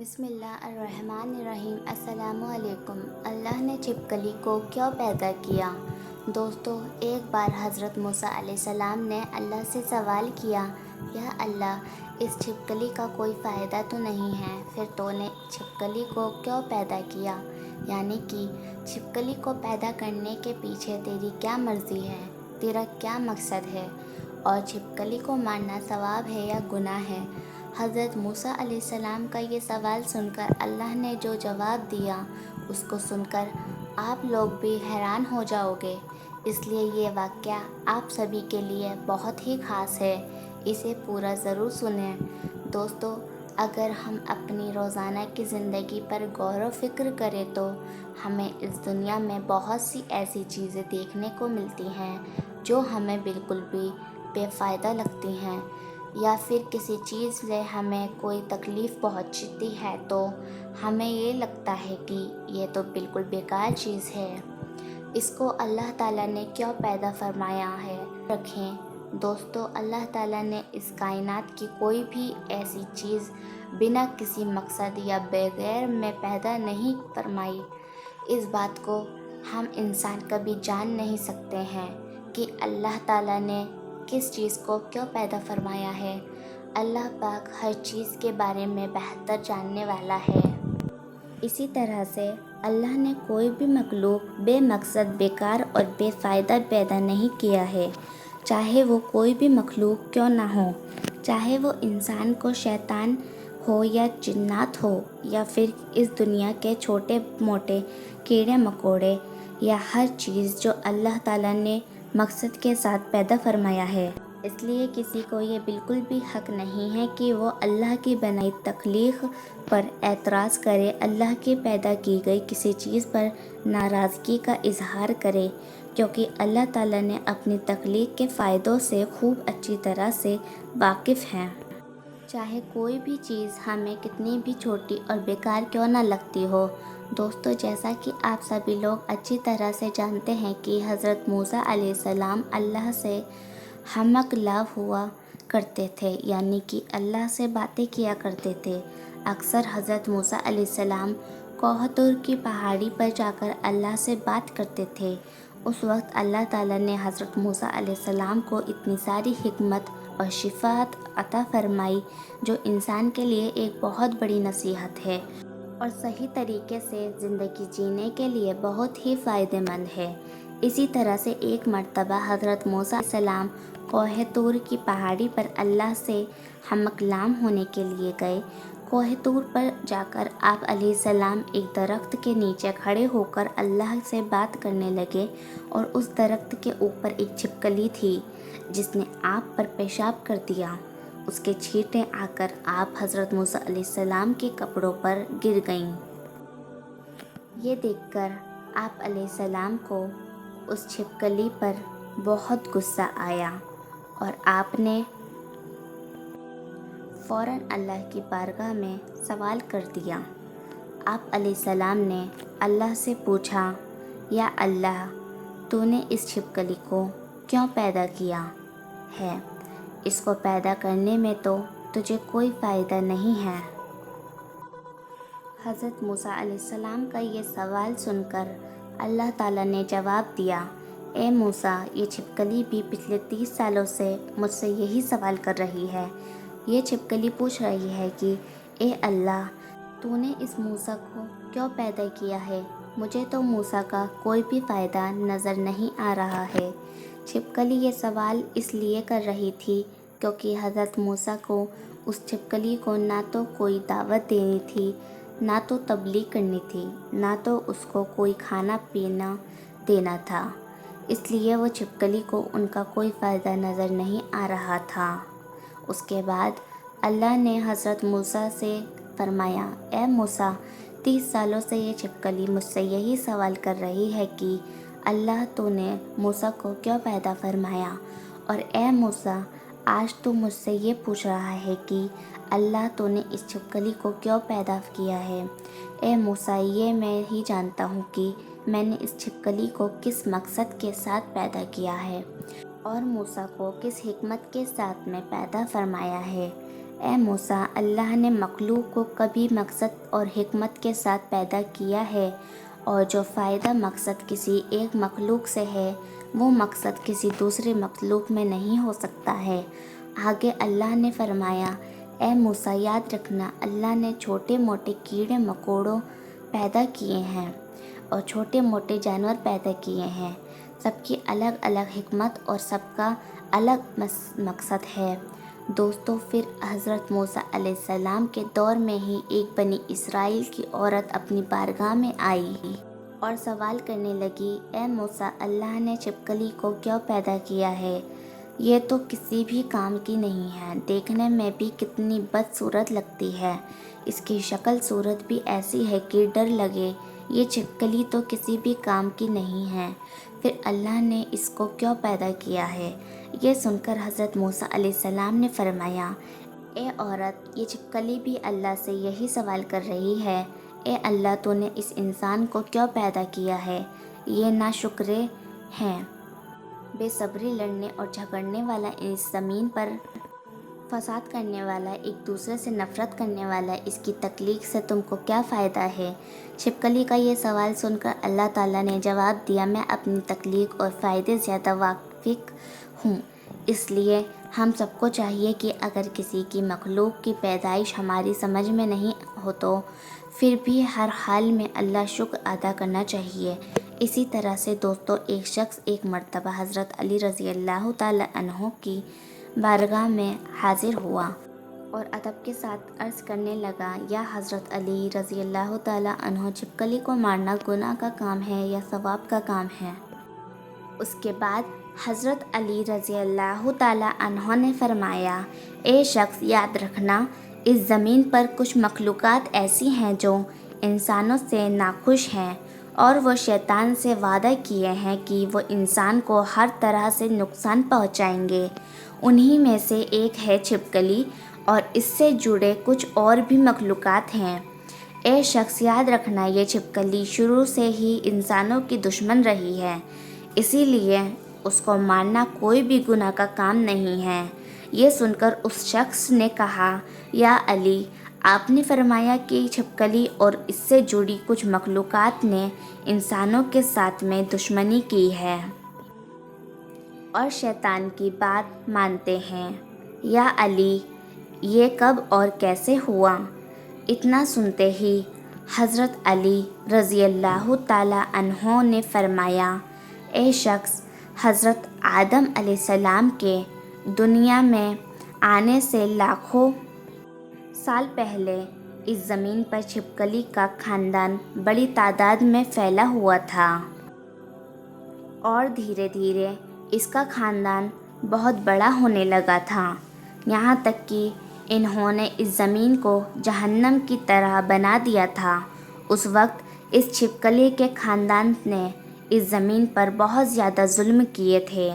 بسم اللہ الرحمن الرحیم۔ السلام علیکم۔ اللہ نے چھپکلی کو کیوں پیدا کیا؟ دوستو، ایک بار حضرت موسیٰ علیہ السلام نے اللہ سے سوال کیا، یا اللہ، اس چھپکلی کا کوئی فائدہ تو نہیں ہے، پھر تو نے چھپکلی کو کیوں پیدا کیا؟ یعنی کہ چھپکلی کو پیدا کرنے کے پیچھے تیری کیا مرضی ہے، تیرا کیا مقصد ہے، اور چھپکلی کو مارنا ثواب ہے یا گناہ ہے؟ حضرت موسیٰ علیہ السلام کا یہ سوال سن کر اللہ نے جو جواب دیا، اس کو سن کر آپ لوگ بھی حیران ہو جاؤ گے۔ اس لیے یہ واقعہ آپ سبھی کے لیے بہت ہی خاص ہے، اسے پورا ضرور سنیں۔ دوستو، اگر ہم اپنی روزانہ کی زندگی پر غور و فکر کریں تو ہمیں اس دنیا میں بہت سی ایسی چیزیں دیکھنے کو ملتی ہیں جو ہمیں بالکل بھی بے فائدہ لگتی ہیں، یا پھر کسی چیز سے ہمیں کوئی تکلیف پہنچتی ہے تو ہمیں یہ لگتا ہے کہ یہ تو بالکل بیکار چیز ہے، اس کو اللہ تعالیٰ نے کیوں پیدا فرمایا ہے؟ رکھیں دوستو، اللہ تعالیٰ نے اس کائنات کی کوئی بھی ایسی چیز بنا کسی مقصد یا بغیر میں پیدا نہیں فرمائی۔ اس بات کو ہم انسان کبھی جان نہیں سکتے ہیں کہ اللہ تعالیٰ نے کس چیز کو کیوں پیدا فرمایا ہے۔ اللہ پاک ہر چیز کے بارے میں بہتر جاننے والا ہے۔ اسی طرح سے اللہ نے کوئی بھی مخلوق بے مقصد، بیکار اور بے فائدہ پیدا نہیں کیا ہے، چاہے وہ کوئی بھی مخلوق کیوں نہ ہو، چاہے وہ انسان کو شیطان ہو یا جنات ہو، یا پھر اس دنیا کے چھوٹے موٹے کیڑے مکوڑے، یا ہر چیز جو اللہ تعالیٰ نے مقصد کے ساتھ پیدا فرمایا ہے۔ اس لیے کسی کو یہ بالکل بھی حق نہیں ہے کہ وہ اللہ کی بنائی تخلیق پر اعتراض کرے، اللہ کی پیدا کی گئی کسی چیز پر ناراضگی کا اظہار کرے، کیونکہ اللہ تعالیٰ نے اپنی تخلیق کے فائدوں سے خوب اچھی طرح سے واقف ہیں۔ چاہے کوئی بھی چیز ہمیں کتنی بھی چھوٹی اور بیکار کیوں نہ لگتی ہو۔ دوستو، جیسا کہ آپ سبھی لوگ اچھی طرح سے جانتے ہیں کہ حضرت موسیٰ علیہ السلام اللہ سے ہم کلام ہوا کرتے تھے، یعنی کہ اللہ سے باتیں کیا کرتے تھے۔ اکثر حضرت موسیٰ علیہ السلام کوہ طور کی پہاڑی پر جا کر اللہ سے بات کرتے تھے۔ اس وقت اللہ تعالیٰ نے حضرت موسیٰ علیہ السلام کو اتنی ساری حکمت اور شفاعت عطا فرمائی جو انسان کے لیے ایک بہت بڑی نصیحت ہے اور صحیح طریقے سے زندگی جینے کے لیے بہت ہی فائدہ مند ہے۔ اسی طرح سے ایک مرتبہ حضرت موسیٰ علیہ السلام کوہ طور کی پہاڑی پر اللہ سے ہم کلام ہونے کے لیے گئے۔ کوہ طور پر جا کر آپ علیہ السلام ایک درخت کے نیچے کھڑے ہو کر اللہ سے بات کرنے لگے، اور اس درخت کے اوپر ایک چھپکلی تھی جس نے آپ پر پیشاب کر دیا۔ اس کے چھینٹیں آ کر آپ حضرت موسیٰ علیہ السلام کے کپڑوں پر گر گئیں۔ یہ دیکھ کر آپ علیہ السلام کو اس چھپکلی پر بہت غصہ آیا، اور آپ نے فوراً اللہ کی بارگاہ میں سوال کر دیا۔ آپ علیہ السلام نے اللہ سے پوچھا، یا اللہ، تو نے اس چھپکلی کو کیوں پیدا کیا ہے؟ اس کو پیدا کرنے میں تو تجھے کوئی فائدہ نہیں ہے۔ حضرت موسیٰ علیہ السلام کا یہ سوال سن کر اللہ تعالیٰ نے جواب دیا، اے موسیٰ، یہ چھپکلی بھی پچھلے 30 سالوں سے مجھ سے یہی سوال کر رہی ہے۔ یہ چھپکلی پوچھ رہی ہے کہ اے اللہ، تو نے اس موسیٰ کو کیوں پیدا کیا ہے؟ مجھے تو موسیٰ کا کوئی بھی فائدہ نظر نہیں آ رہا ہے۔ چھپکلی یہ سوال اس لیے کر رہی تھی کیونکہ حضرت موسیٰ کو اس چھپکلی کو نہ تو کوئی دعوت دینی تھی، نہ تو تبلیغ کرنی تھی، نہ تو اس کو کوئی کھانا پینا دینا تھا، اس لیے وہ چھپکلی کو ان کا کوئی فائدہ نظر نہیں آ رہا تھا۔ اس کے بعد اللہ نے حضرت موسیٰ سے فرمایا، اے موسیٰ، 30 سالوں سے یہ چھپکلی مجھ سے یہی سوال کر رہی ہے کہ اللہ، تو نے موسیٰ کو کیوں پیدا فرمایا؟ اور اے موسیٰ، آج تو مجھ سے یہ پوچھ رہا ہے کہ اللہ، تو نے اس چھپکلی کو کیوں پیدا کیا ہے؟ اے موسیٰ، یہ میں ہی جانتا ہوں کہ میں نے اس چھپکلی کو کس مقصد کے ساتھ پیدا کیا ہے، اور موسیٰ کو کس حکمت کے ساتھ میں پیدا فرمایا ہے۔ اے موسیٰ، اللہ نے مخلوق کو کبھی مقصد اور حکمت کے ساتھ پیدا کیا ہے، اور جو فائدہ مقصد کسی ایک مخلوق سے ہے وہ مقصد کسی دوسرے مخلوق میں نہیں ہو سکتا ہے۔ آگے اللہ نے فرمایا، اے موسیٰ، یاد رکھنا اللہ نے چھوٹے موٹے کیڑے مکوڑوں پیدا کیے ہیں اور چھوٹے موٹے جانور پیدا کیے ہیں، سب کی الگ الگ حکمت اور سب کا الگ مقصد ہے۔ دوستو، پھر حضرت موسیٰ علیہ السلام کے دور میں ہی ایک بنی اسرائیل کی عورت اپنی بارگاہ میں آئی اور سوال کرنے لگی، اے موسیٰ، اللہ نے چھپکلی کو کیوں پیدا کیا ہے؟ یہ تو کسی بھی کام کی نہیں ہے، دیکھنے میں بھی کتنی بدصورت لگتی ہے، اس کی شکل صورت بھی ایسی ہے کہ ڈر لگے، یہ چھپکلی تو کسی بھی کام کی نہیں ہے، پھر اللہ نے اس کو کیوں پیدا کیا ہے؟ یہ سن کر حضرت موسیٰ علیہ السلام نے فرمایا، اے عورت، یہ چھپکلی بھی اللہ سے یہی سوال کر رہی ہے، اے اللہ، تو نے اس انسان کو کیوں پیدا کیا ہے؟ یہ ناشکرے ہیں، بے صبری، لڑنے اور جھگڑنے والا، اس زمین پر فساد کرنے والا، ایک دوسرے سے نفرت کرنے والا، اس کی تخلیق سے تم کو کیا فائدہ ہے؟ چھپکلی کا یہ سوال سن کر اللہ تعالیٰ نے جواب دیا، میں اپنی تخلیق اور فائدے زیادہ واقف ہوں، اس لیے ہم سب کو چاہیے کہ اگر کسی کی مخلوق کی پیدائش ہماری سمجھ میں نہیں ہو تو پھر بھی ہر حال میں اللہ شکر ادا کرنا چاہیے۔ اسی طرح سے دوستو، ایک شخص ایک مرتبہ حضرت علی رضی اللہ تعالیٰ عنہ کی بارگاہ میں حاضر ہوا اور ادب کے ساتھ عرض کرنے لگا، یا حضرت علی رضی اللہ تعالیٰ عنہ، چھپکلی کو مارنا گناہ کا کام ہے یا ثواب کا کام ہے؟ اس کے بعد حضرت علی رضی اللہ تعالیٰ عنہ نے فرمایا، اے شخص، یاد رکھنا اس زمین پر کچھ مخلوقات ایسی ہیں جو انسانوں سے ناخوش ہیں اور وہ شیطان سے وعدہ کیے ہیں کہ وہ انسان کو ہر طرح سے نقصان پہنچائیں گے، انہی میں سے ایک ہے چھپکلی، اور اس سے جڑے کچھ اور بھی مخلوقات ہیں۔ اے شخص، یاد رکھنا یہ چھپکلی شروع سے ہی انسانوں کی دشمن رہی ہے، اسی لیے اس کو مارنا کوئی بھی گناہ کا کام نہیں ہے۔ یہ سن کر اس شخص نے کہا، یا علی، آپ نے فرمایا کہ چھپکلی اور اس سے جڑی کچھ مخلوقات نے انسانوں کے ساتھ میں دشمنی کی ہے اور شیطان کی بات مانتے ہیں، یا علی، یہ کب اور کیسے ہوا؟ اتنا سنتے ہی حضرت علی رضی اللہ تعالیٰ عنہ نے فرمایا، اے شخص، حضرت آدم علیہ السلام کے دنیا میں آنے سے لاکھوں سال پہلے اس زمین پر چھپکلی کا خاندان بڑی تعداد میں پھیلا ہوا تھا، اور دھیرے دھیرے اس کا خاندان بہت بڑا ہونے لگا تھا، یہاں تک کہ انہوں نے اس زمین کو جہنم کی طرح بنا دیا تھا۔ اس وقت اس چھپکلی کے خاندان نے اس زمین پر بہت زیادہ ظلم کیے تھے۔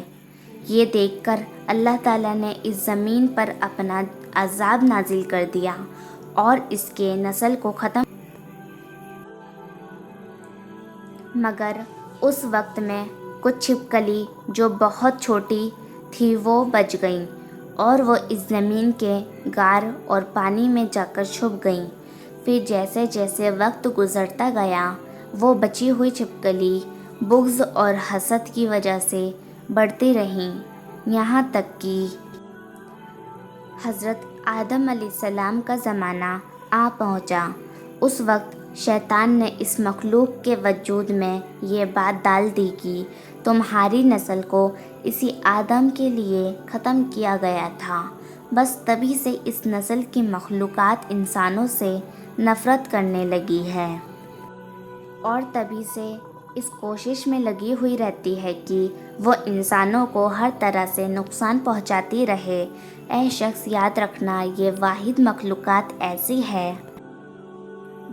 یہ دیکھ کر اللہ تعالیٰ نے اس زمین پر اپنا عذاب نازل کر دیا اور اس کے نسل کو ختم، مگر اس وقت میں کچھ چھپکلی جو بہت چھوٹی تھی وہ بچ گئیں اور وہ اس زمین کے غار اور پانی میں جا کر چھپ گئیں۔ پھر جیسے جیسے وقت گزرتا گیا وہ بچی ہوئی چھپکلی بغض اور حسد کی وجہ سے بڑھتی رہیں، یہاں تک کہ حضرت آدم علیہ السلام کا زمانہ آ پہنچا۔ اس وقت شیطان نے اس مخلوق کے وجود میں یہ بات ڈال دی کہ تمہاری نسل کو اسی آدم کے لیے ختم کیا گیا تھا، بس تبھی سے اس نسل کی مخلوقات انسانوں سے نفرت کرنے لگی ہے اور تبھی سے اس کوشش میں لگی ہوئی رہتی ہے کہ وہ انسانوں کو ہر طرح سے نقصان پہنچاتی رہے۔ اے شخص، یاد رکھنا یہ واحد مخلوقات ایسی ہے۔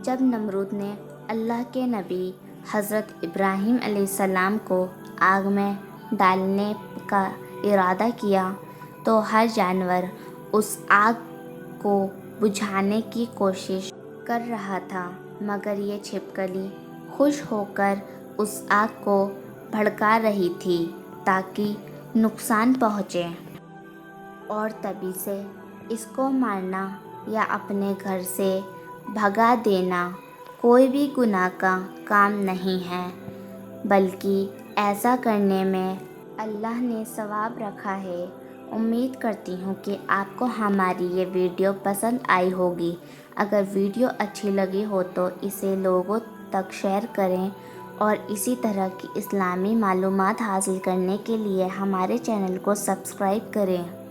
جب نمرود نے اللہ کے نبی حضرت ابراہیم علیہ السلام کو آگ میں ڈالنے کا ارادہ کیا تو ہر جانور اس آگ کو بجھانے کی کوشش کر رہا تھا، مگر یہ چھپکلی خوش ہو کر اس آگ کو بھڑکا رہی تھی تاکہ نقصان پہنچے، اور تبھی سے اس کو مارنا یا اپنے گھر سے بھگا دینا کوئی بھی گناہ کا کام نہیں ہے، بلکہ ایسا کرنے میں اللہ نے ثواب رکھا ہے۔ امید کرتی ہوں کہ آپ کو ہماری یہ ویڈیو پسند آئی ہوگی۔ اگر ویڈیو اچھی لگی ہو تو اسے لوگوں تک شیئر کریں اور اسی طرح کی اسلامی معلومات حاصل کرنے کے لیے ہمارے چینل کو سبسکرائب کریں۔